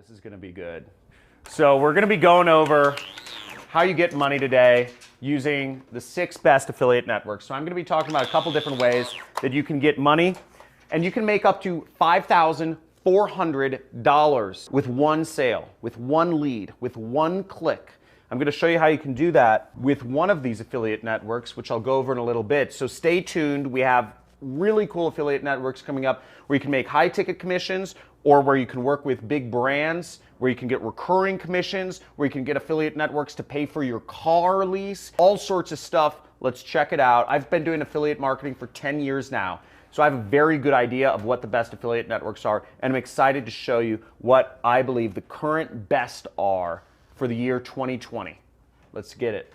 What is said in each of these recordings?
This is going to be good. So we're going to be going over how you get money today using the 6 best affiliate networks. So I'm going to be talking about a couple different ways that you can get money, and you can make up to $5,400 with one sale, with one lead, with one click. I'm going to show you how you can do that with one of these affiliate networks, which I'll go over in a little bit. So stay tuned. We have really cool affiliate networks coming up where you can make high ticket commissions, or where you can work with big brands, where you can get recurring commissions, where you can get affiliate networks to pay for your car lease, all sorts of stuff. Let's check it out. I've been doing affiliate marketing for 10 years now, so I have a very good idea of what the best affiliate networks are, and I'm excited to show you what I believe the current best are for the year 2020. Let's get it.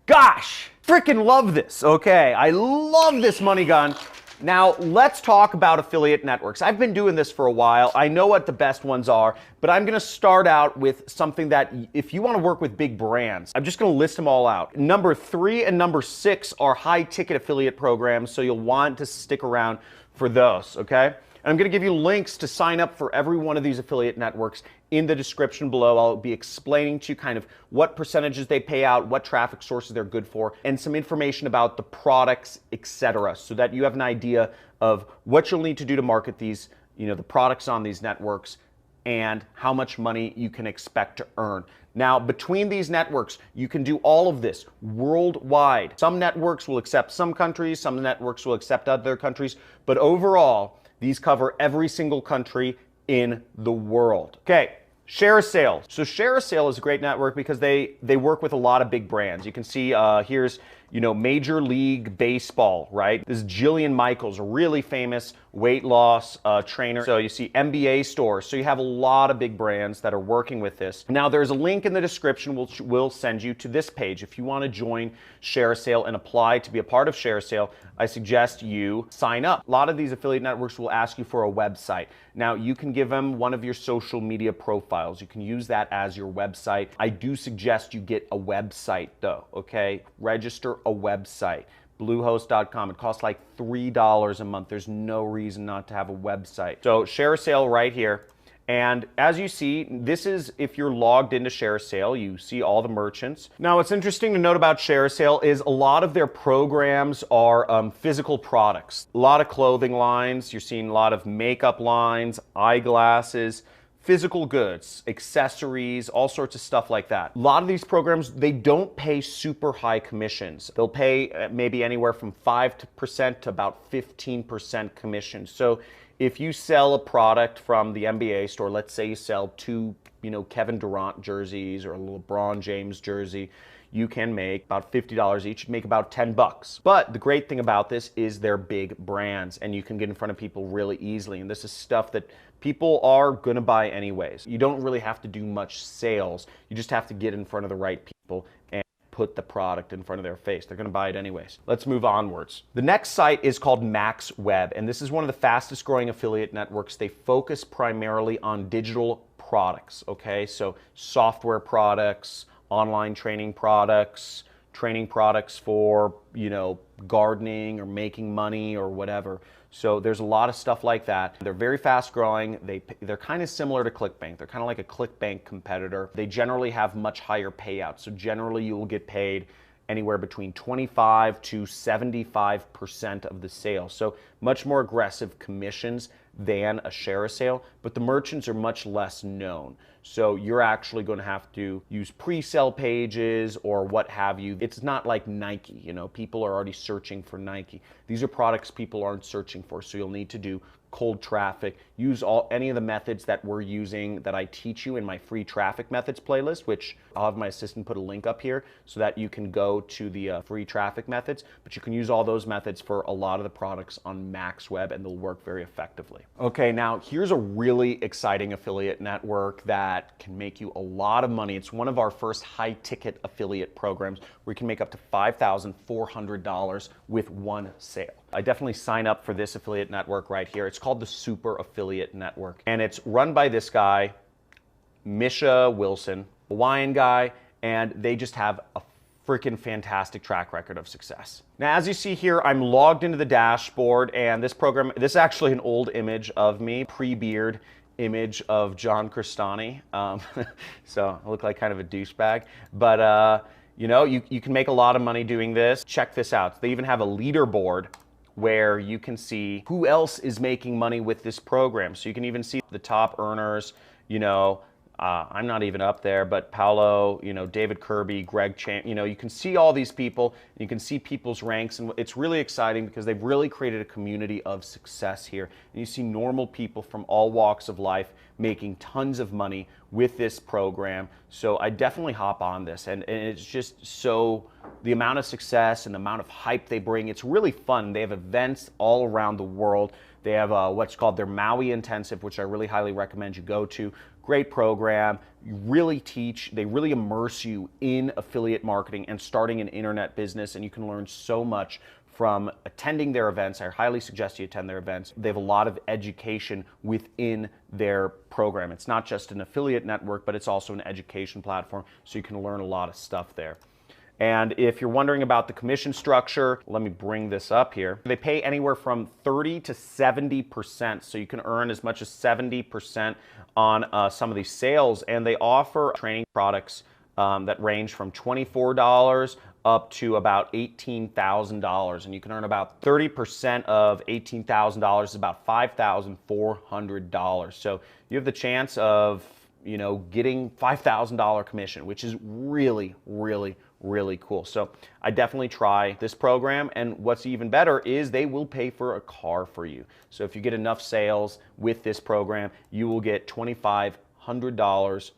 Gosh, freaking love this, okay? I love this money gun. Now, let's talk about affiliate networks. I've been doing this for a while. I know what the best ones are, but I'm gonna start out with something that if you wanna work with big brands, I'm just gonna list them all out. Number 3 and number 6 are high ticket affiliate programs, so you'll want to stick around for those, okay? And I'm going to give you links to sign up for every one of these affiliate networks in the description below. I'll be explaining to you kind of what percentages they pay out, what traffic sources they're good for, and some information about the products, etc., so that you have an idea of what you'll need to do to market these, the products on these networks, and how much money you can expect to earn. Now, between these networks, you can do all of this worldwide. Some networks will accept some countries, some networks will accept other countries, but overall, these cover every single country in the world. Okay, ShareASale. So ShareASale is a great network because they work with a lot of big brands. You can see here's Major League Baseball, right? This is Jillian Michaels, a really famous weight loss trainer. So you see NBA stores. So you have a lot of big brands that are working with this. Now there's a link in the description which will send you to this page. If you want to join ShareASale and apply to be a part of ShareASale, I suggest you sign up. A lot of these affiliate networks will ask you for a website. Now you can give them one of your social media profiles. You can use that as your website. I do suggest you get a website though, okay? Register a website. Bluehost.com. It costs like $3 a month. There's no reason not to have a website. So ShareASale right here. And as you see, this is if you're logged into ShareASale, you see all the merchants. Now, what's interesting to note about ShareASale is a lot of their programs are physical products. A lot of clothing lines. You're seeing a lot of makeup lines, eyeglasses, physical goods, accessories, all sorts of stuff like that. A lot of these programs, they don't pay super high commissions. They'll pay maybe anywhere from 5% to about 15% commission. So if you sell a product from the NBA store, let's say you sell 2, Kevin Durant jerseys or a LeBron James jersey, you can make about $50 each, make about 10 bucks. But the great thing about this is they're big brands and you can get in front of people really easily. And this is stuff that people are gonna buy anyways. You don't really have to do much sales. You just have to get in front of the right people and put the product in front of their face. They're gonna buy it anyways. Let's move onwards. The next site is called MaxWeb, and this is one of the fastest growing affiliate networks. They focus primarily on digital products, okay? So software products, online training products for, gardening or making money or whatever. So there's a lot of stuff like that. They're very fast growing. They're kind of similar to ClickBank. They're kind of like a ClickBank competitor. They generally have much higher payouts. So generally you will get paid anywhere between 25 to 75% of the sale. So much more aggressive commissions than a ShareASale, but the merchants are much less known. So you're actually going to have to use pre-sale pages or what have you. It's not like Nike, people are already searching for Nike. These are products people aren't searching for, so you'll need to do cold traffic, use any of the methods that we're using that I teach you in my free traffic methods playlist, which I'll have my assistant put a link up here so that you can go to the free traffic methods, but you can use all those methods for a lot of the products on MaxWeb and they'll work very effectively. Okay, now here's a really exciting affiliate network that can make you a lot of money. It's one of our first high ticket affiliate programs where you can make up to $5,400 with one sale. I definitely sign up for this affiliate network right here. It's called the Super Affiliate Network, and it's run by this guy, Misha Wilson, Hawaiian guy, and they just have a freaking fantastic track record of success. Now, as you see here, I'm logged into the dashboard, and this program, this is actually an old image of me, pre-beard image of John Crestani. So I look like kind of a douchebag, but you know, you can make a lot of money doing this. Check this out. They even have a leaderboard where you can see who else is making money with this program. So you can even see the top earners, you know, I'm not even up there, but Paolo, you know, David Kirby, Greg Champ, you know, you can see all these people, you can see people's ranks, and it's really exciting because they've really created a community of success here. And you see normal people from all walks of life making tons of money with this program. So I definitely hop on this, and it's just so, the amount of success and the amount of hype they bring, it's really fun. They have events all around the world. They have what's called their Maui Intensive, which I really highly recommend you go to. Great program. You really teach, they really immerse you in affiliate marketing and starting an internet business, and you can learn so much from attending their events. I highly suggest you attend their events. They have a lot of education within their program. It's not just an affiliate network, but it's also an education platform, so you can learn a lot of stuff there. And if you're wondering about the commission structure, let me bring this up here. They pay anywhere from 30 to 70%, so you can earn as much as 70% on some of these sales. And they offer training products that range from $24 up to about $18,000. And you can earn about 30% of $18,000 is about $5,400. So you have the chance of, you know, getting $5,000 commission, which is really, really, really cool. So I definitely try this program, and what's even better is they will pay for a car for you. So if you get enough sales with this program, you will get $2,500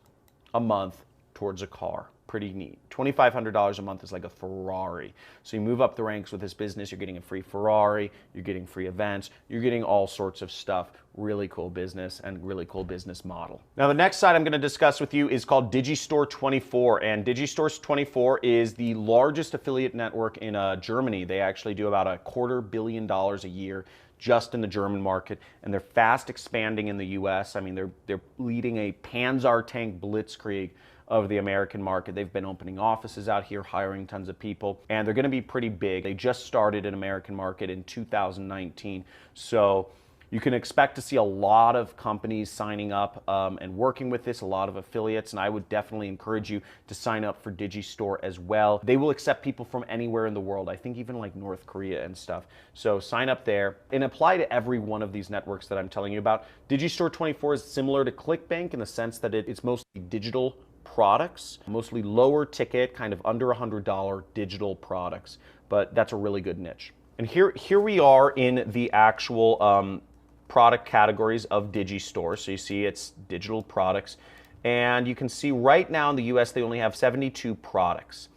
a month towards a car. Pretty neat. $2,500 a month is like a Ferrari. So you move up the ranks with this business, you're getting a free Ferrari, you're getting free events, you're getting all sorts of stuff. Really cool business and really cool business model. Now the next site I'm going to discuss with you is called Digistore24, and Digistore24 is the largest affiliate network in Germany. They actually do about $250 million a year just in the German market, and they're fast expanding in the US. I mean, they're leading a Panzer tank blitzkrieg of the American market. They've been opening offices out here, hiring tons of people, and they're going to be pretty big. They just started an American market in 2019, so you can expect to see a lot of companies signing up and working with this, a lot of affiliates, and I would definitely encourage you to sign up for Digistore as well. They will accept people from anywhere in the world, I think even like North Korea and stuff. So sign up there and apply to every one of these networks that I'm telling you about. Digistore24 is similar to ClickBank in the sense that it's mostly digital products, mostly lower ticket, kind of under $100 digital products, but that's a really good niche. And here we are in the actual product categories of Digistore. So you see it's digital products, and you can see right now in the US they only have 72 products.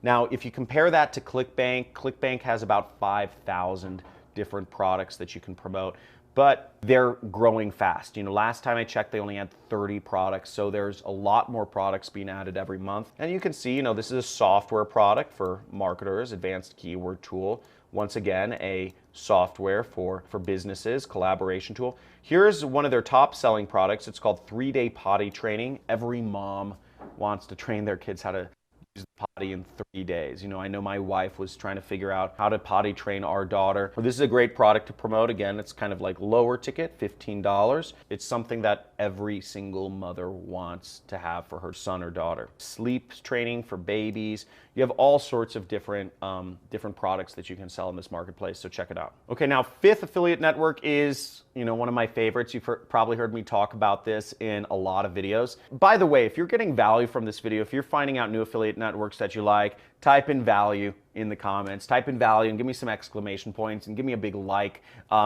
Now if you compare that to ClickBank, ClickBank has about 5,000 different products that you can promote, but they're growing fast. You know, last time I checked, they only had 30 products, so there's a lot more products being added every month. And you can see, you know, this is a software product for marketers, advanced keyword tool. Once again, a software for businesses, collaboration tool. Here's one of their top selling products. It's called 3-Day Potty Training. Every mom wants to train their kids how to use the potty in 3 days. You know, I know my wife was trying to figure out how to potty train our daughter. This is a great product to promote. Again, it's kind of like lower ticket, $15. It's something that every single mother wants to have for her son or daughter. Sleep training for babies. You have all sorts of different products that you can sell in this marketplace, so check it out. Okay, now fifth affiliate network is, you know, one of my favorites. You've probably heard me talk about this in a lot of videos. By the way, if you're getting value from this video, if you're finding out new affiliate networks that you like, type in value in the comments. Type in value and give me some exclamation points and give me a big like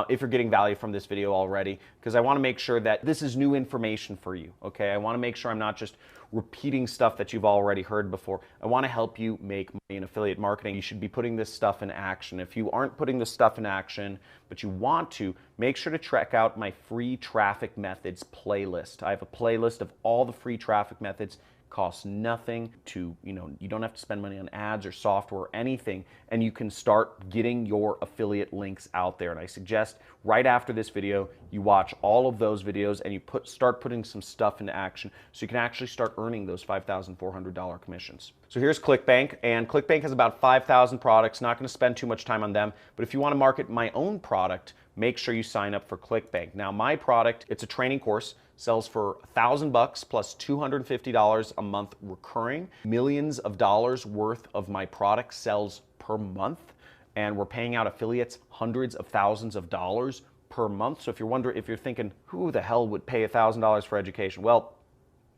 if you're getting value from this video already, because I want to make sure that this is new information for you, okay? I want to make sure I'm not just repeating stuff that you've already heard before. I want to help you make money in affiliate marketing. You should be putting this stuff in action. If you aren't putting this stuff in action, but you want to, make sure to check out my free traffic methods playlist. I have a playlist of all the free traffic methods. costs nothing to, you don't have to spend money on ads or software or anything, and you can start getting your affiliate links out there. And I suggest right after this video, you watch all of those videos and you start putting some stuff into action so you can actually start earning those $5,400 commissions. So here's ClickBank, and ClickBank has about 5,000 products. Not going to spend too much time on them, but if you want to market my own product, make sure you sign up for ClickBank. Now, my product, it's a training course, sells for $1,000 plus $250 a month recurring. Millions of dollars worth of my product sells per month, and we're paying out affiliates hundreds of thousands of dollars per month. So if you're thinking, who the hell would pay $1,000 for education? Well,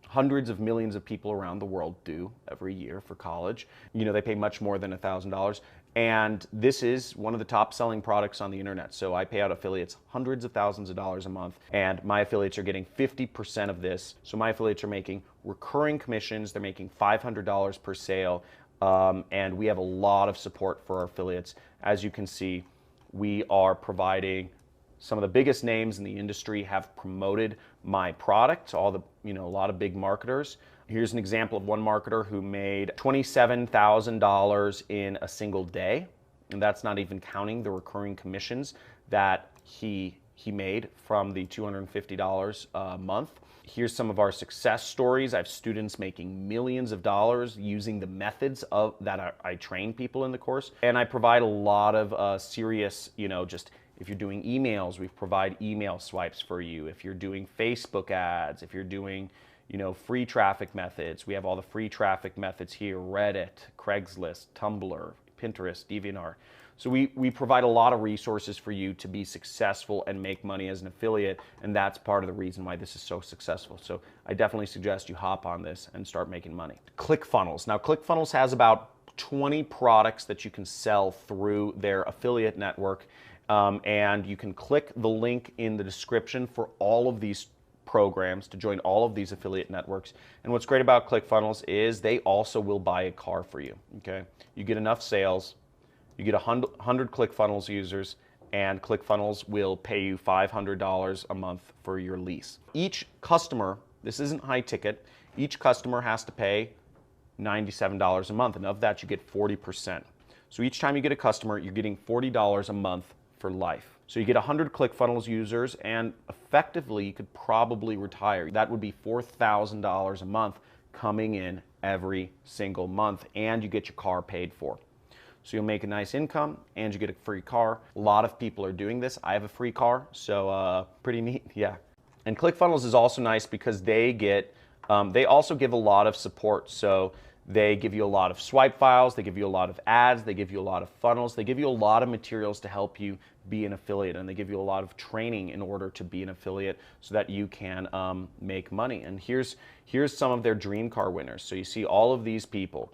hundreds of millions of people around the world do every year for college. They pay much more than $1,000. And this is one of the top selling products on the internet. So I pay out affiliates hundreds of thousands of dollars a month, and my affiliates are getting 50% of this. So my affiliates are making recurring commissions. They're making $500 per sale. And we have a lot of support for our affiliates. As you can see, we are providing some of the biggest names in the industry have promoted my product. A lot of big marketers. Here's an example of one marketer who made $27,000 in a single day, and that's not even counting the recurring commissions that he made from the $250 a month. Here's some of our success stories. I have students making millions of dollars using the methods that I train people in the course, and I provide a lot of serious, just if you're doing emails, we provide email swipes for you. If you're doing Facebook ads, if you're doing free traffic methods, we have all the free traffic methods here: Reddit, Craigslist, Tumblr, Pinterest, DeviantArt. So we provide a lot of resources for you to be successful and make money as an affiliate, and that's part of the reason why this is so successful. So I definitely suggest you hop on this and start making money. ClickFunnels. Now, ClickFunnels has about 20 products that you can sell through their affiliate network, and you can click the link in the description for all of these programs to join all of these affiliate networks. And what's great about ClickFunnels is they also will buy a car for you. Okay, you get enough sales, you get 100 ClickFunnels users, and ClickFunnels will pay you $500 a month for your lease. Each customer, this isn't high ticket, each customer has to pay $97 a month, and of that you get 40%. So each time you get a customer, you're getting $40 a month for life. So you get 100 ClickFunnels users, and effectively you could probably retire. That would be $4,000 a month coming in every single month, and you get your car paid for. So you'll make a nice income and you get a free car. A lot of people are doing this. I have a free car, so pretty neat, yeah. And ClickFunnels is also nice because they also give a lot of support. So they give you a lot of swipe files, they give you a lot of ads, they give you a lot of funnels, they give you a lot of materials to help you be an affiliate, and they give you a lot of training in order to be an affiliate so that you can make money. And here's some of their dream car winners. So you see all of these people,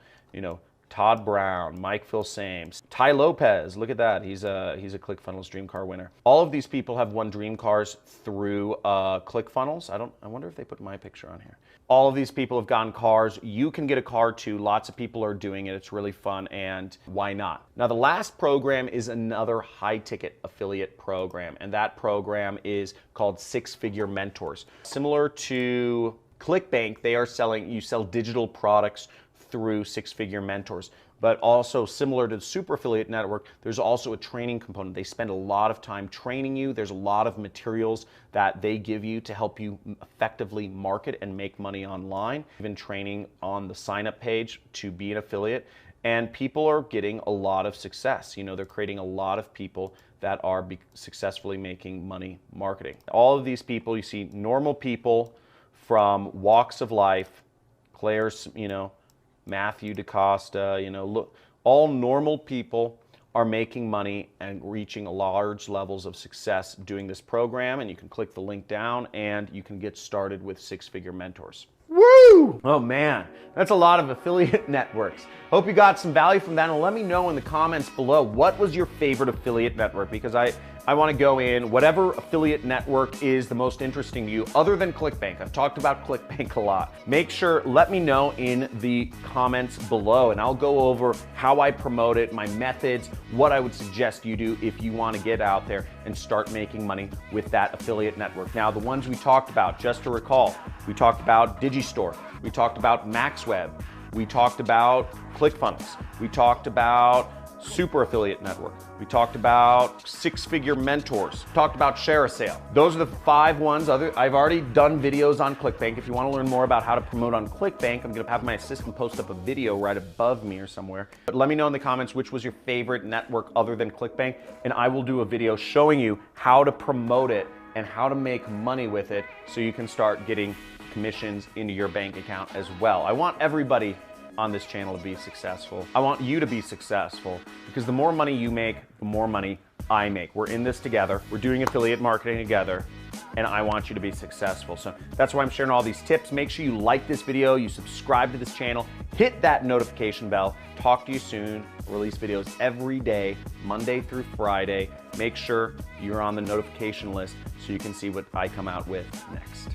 Todd Brown, Mike Filsames, Ty Lopez, look at that, he's a ClickFunnels Dream Car winner. All of these people have won dream cars through ClickFunnels. I wonder if they put my picture on here. All of these people have gotten cars. You can get a car too. Lots of people are doing it. It's really fun, and why not? Now, the last program is another high-ticket affiliate program, and that program is called Six Figure Mentors. Similar to ClickBank, you sell digital products through Six Figure Mentors. But also similar to the Super Affiliate Network, there's also a training component. They spend a lot of time training you. There's a lot of materials that they give you to help you effectively market and make money online. Even training on the sign-up page to be an affiliate. And people are getting a lot of success. They're creating a lot of people that are successfully making money marketing. All of these people, you see normal people from walks of life, Claire's, Matthew DaCosta, look, all normal people are making money and reaching large levels of success doing this program, and you can click the link down and you can get started with Six Figure Mentors. Woo! Oh man, that's a lot of affiliate networks. Hope you got some value from that, and let me know in the comments below, what was your favorite affiliate network? Because I want to go in whatever affiliate network is the most interesting to you other than ClickBank. I've talked about ClickBank a lot. Make sure, let me know in the comments below, and I'll go over how I promote it, my methods, what I would suggest you do if you want to get out there and start making money with that affiliate network. Now, the ones we talked about, just to recall, we talked about Digistore, We talked about MaxWeb. We talked about ClickFunnels. We talked about Super Affiliate Network. We talked about six-figure mentors. We talked about Share a Sale. Those are the 5 ones. I've already done videos on ClickBank. If you want to learn more about how to promote on ClickBank, I'm going to have my assistant post up a video right above me or somewhere. But let me know in the comments which was your favorite network other than ClickBank, and I will do a video showing you how to promote it and how to make money with it so you can start getting commissions into your bank account as well. I want everybody on this channel to be successful. I want you to be successful because the more money you make, the more money I make. We're in this together. We're doing affiliate marketing together, and I want you to be successful. So that's why I'm sharing all these tips. Make sure you like this video, you subscribe to this channel, hit that notification bell. Talk to you soon. I release videos every day, Monday through Friday. Make sure you're on the notification list so you can see what I come out with next.